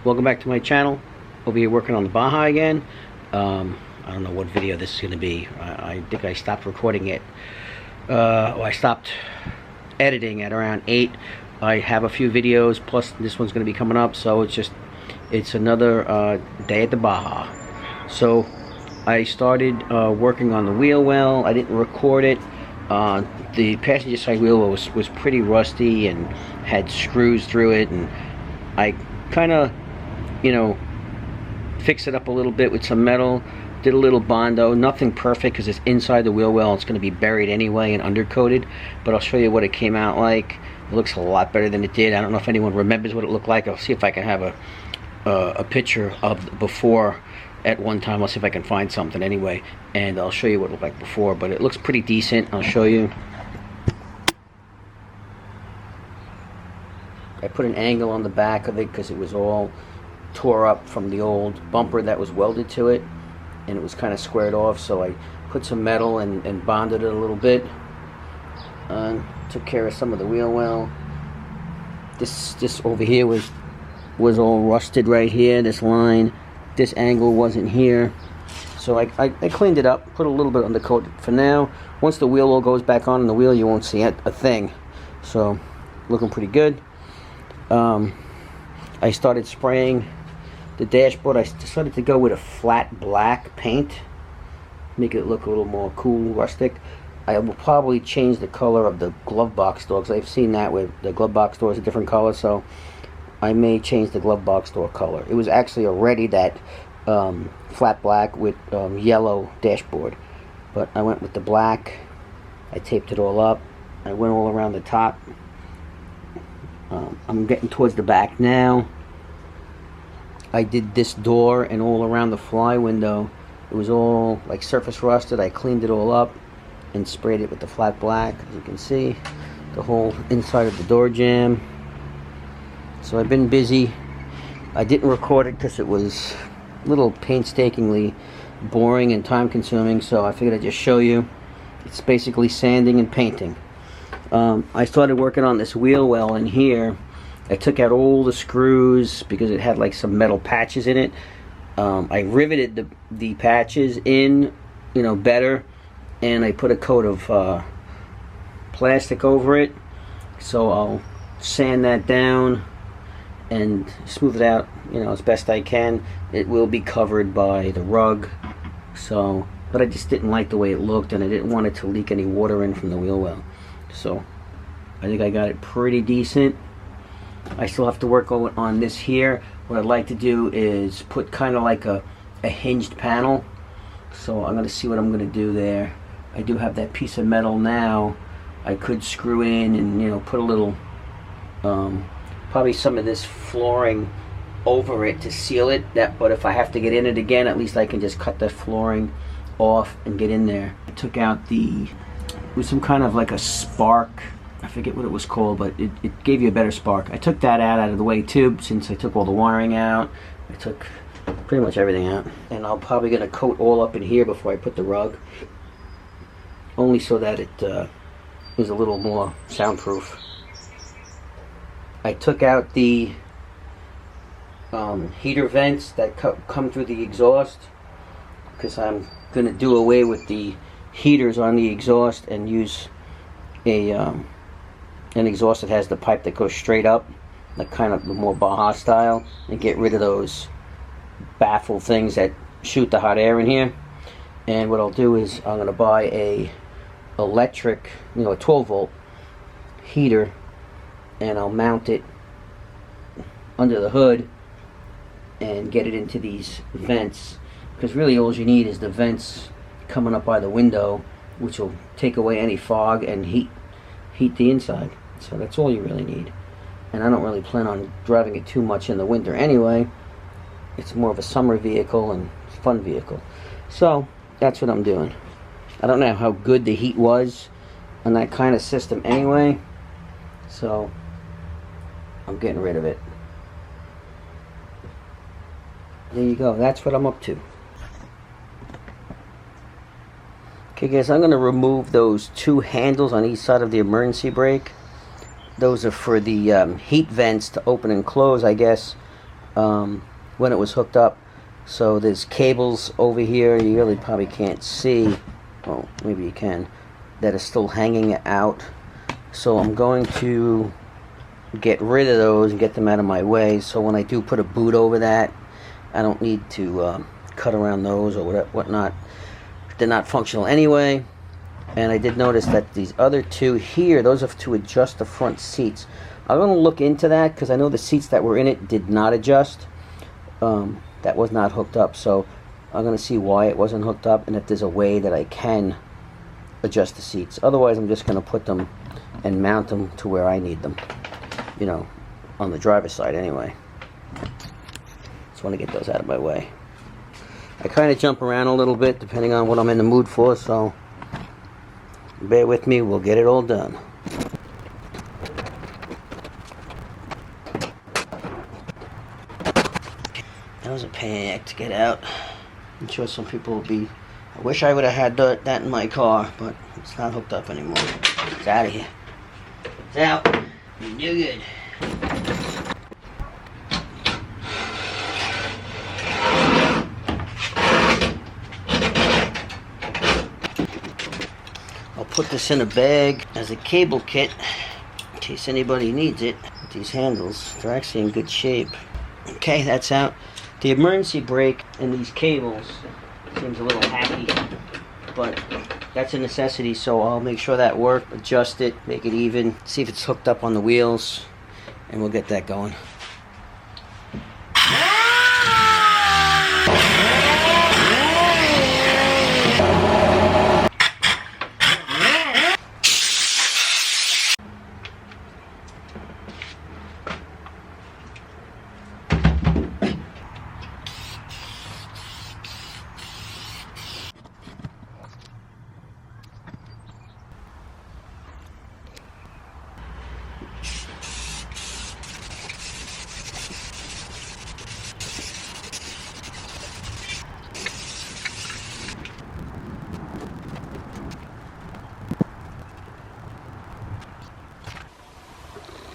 Welcome back to my channel. Over here working on the Baja again. I don't know what video this is going to be. I think I stopped recording it. I stopped editing at around 8. I have a few videos, plus this one's going to be coming up, so it's another day at the Baja. So I started working on the wheel well. I didn't record it. The passenger side wheel well was pretty rusty and had screws through it, and I kind of, fixed it up a little bit with some metal, did a little Bondo. Nothing perfect because it's inside the wheel well. It's going to be buried anyway and undercoated, but I'll show you what it came out like. It looks a lot better than it did. I don't know if anyone remembers what it looked like. I'll see if I can have a picture of before at one time. I'll see if I can find something anyway, and I'll show you what it looked like before, but it looks pretty decent. I'll show you. I put an angle on the back of it because it was all tore up from the old bumper that was welded to it, and it was kind of squared off, so I put some metal and bonded it a little bit, and took care of some of the wheel well. This over here was all rusted right here. This line, this angle wasn't here, so I cleaned it up, put a little bit on the coat for now. Once the wheel well goes back on the wheel, you won't see a thing. So looking pretty good. I started spraying the dashboard. I decided to go with a flat black paint, make it look a little more cool, rustic. I will probably change the color of the glove box door, because I've seen that with the glove box door is a different color, so I may change the glove box door color. It was actually already that flat black with yellow dashboard, but I went with the black. I taped it all up. I went all around the top. I'm getting towards the back now. I did this door and all around the fly window. It was all like surface rusted. I cleaned it all up and sprayed it with the flat black. As you can see, the whole inside of the door jamb. So I've been busy. I didn't record it because it was a little painstakingly boring and time consuming, so I figured I'd just show you. It's basically sanding and painting. I started working on this wheel well in here. I took out all the screws because it had like some metal patches in it. I riveted the patches in, better, and I put a coat of plastic over it. So I'll sand that down and smooth it out, as best I can. It will be covered by the rug. So, but I just didn't like the way it looked, and I didn't want it to leak any water in from the wheel well. So I think I got it pretty decent. I still have to work on this here. What I'd like to do is put kind of like a hinged panel. So I'm going to see what I'm going to do there. I do have that piece of metal now. I could screw in and put a little, probably some of this flooring over it to seal it. But if I have to get in it again, at least I can just cut the flooring off and get in there. I took out it was some kind of like a spark. I forget what it was called, but it gave you a better spark. I took that out of the way too, since I took all the wiring out. I took pretty much everything out. And I'm probably going to coat all up in here before I put the rug. Only so that it is a little more soundproof. I took out the heater vents that come through the exhaust, because I'm going to do away with the heaters on the exhaust and use an exhaust that has the pipe that goes straight up, like kind of the more Baja style, and get rid of those baffle things that shoot the hot air in here. And what I'll do is I'm going to buy a electric, a 12 volt heater, and I'll mount it under the hood and get it into these vents, because really all you need is the vents coming up by the window, which will take away any fog and heat the inside. So that's all you really need. And I don't really plan on driving it too much in the winter anyway. It's more of a summer vehicle and fun vehicle. So that's what I'm doing. I don't know how good the heat was on that kind of system anyway, so I'm getting rid of it. There you go. That's what I'm up to. Okay guys, I'm going to remove those two handles on each side of the emergency brake. Those are for the heat vents to open and close, I guess, when it was hooked up. So there's cables over here you really probably can't see, well maybe you can, that are still hanging out. So I'm going to get rid of those and get them out of my way, so when I do put a boot over that, I don't need to cut around those or whatnot. They're not functional anyway. And I did notice that these other two here, those are to adjust the front seats. I'm going to look into that because I know the seats that were in it did not adjust. That was not hooked up, so I'm going to see why it wasn't hooked up and if there's a way that I can adjust the seats. Otherwise, I'm just going to put them and mount them to where I need them, you know, on the driver's side anyway. Just want to get those out of my way. I kind of jump around a little bit depending on what I'm in the mood for, so bear with me, we'll get it all done. That was a pain in the neck to get out. I'm sure some people will be, I wish I would have had that in my car, but it's not hooked up anymore. It's out of here. It's out. You do good. I'll put this in a bag as a cable kit in case anybody needs it. These handles, they're actually in good shape. Okay, that's out. The emergency brake and these cables seems a little hacky, but that's a necessity, so I'll make sure that works, adjust it, make it even, see if it's hooked up on the wheels, and we'll get that going.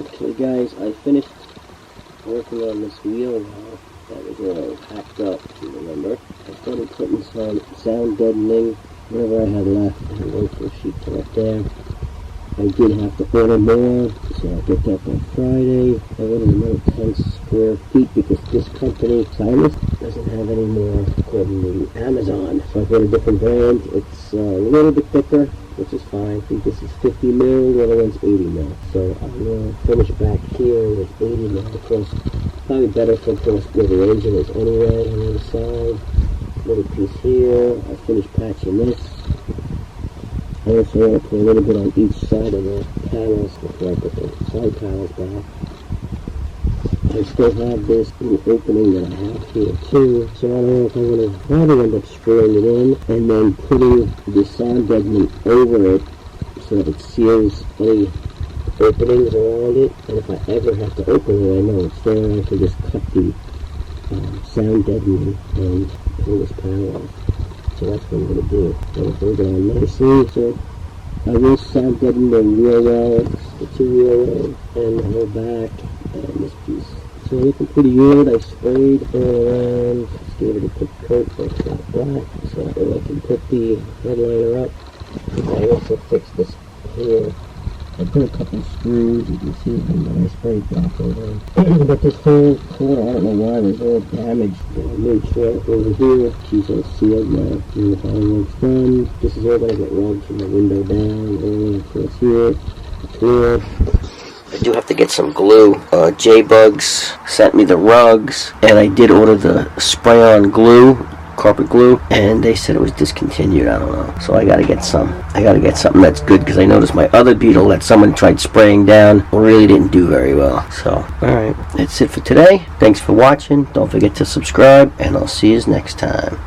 Okay guys, I finished working on this wheel now. That was all hacked up, if you remember. I started putting some sound deadening, whatever I had left. I had one full sheet right there. I did have to order more, so I'll get that by Friday. I ordered another 10 square feet because this company, Silas, doesn't have any more according to Amazon. So I got a different brand. It's a little bit thicker, which is fine. I think this is 50 mil, the other one's 80 mil. So I'm going to finish back here with 80 mil. Of course, probably better for where the engine is anyway on the other side. Little piece here. I finished patching this. I also want to put a little bit on each side of the panels before I put the side panels back. I still have this little opening that I have here too, so I don't know if I'm going to probably end up screwing it in and then putting the sound deadening over it so that it seals any openings around it, and if I ever have to open it, I know it's there. I can just cut the sound deadening and pull this panel off. So that's what I'm going to do. I'm going to hold it on nicely. So I will sound deaden the wheel wells, the two wheel wells, and the whole back, and this piece. So looking pretty good. I sprayed all around, just gave it a quick coat so it's not black, so that way I can put the headliner up. I also fixed this here. I put a couple screws, you can see them, but I sprayed black over. But this whole corner, I don't know why, was all damaged. I made sure over here, she's all sealed now. And the bottom work's done. This is all going to get rubbed from the window down, all across here, the floor. I do have to get some glue. J-Bugs sent me the rugs, and I did order the spray-on glue, carpet glue, and they said it was discontinued. I don't know, so I gotta get some. I gotta get something that's good, because I noticed my other Beetle that someone tried spraying down really didn't do very well. So alright, that's it for today. Thanks for watching. Don't forget to subscribe, and I'll see you next time.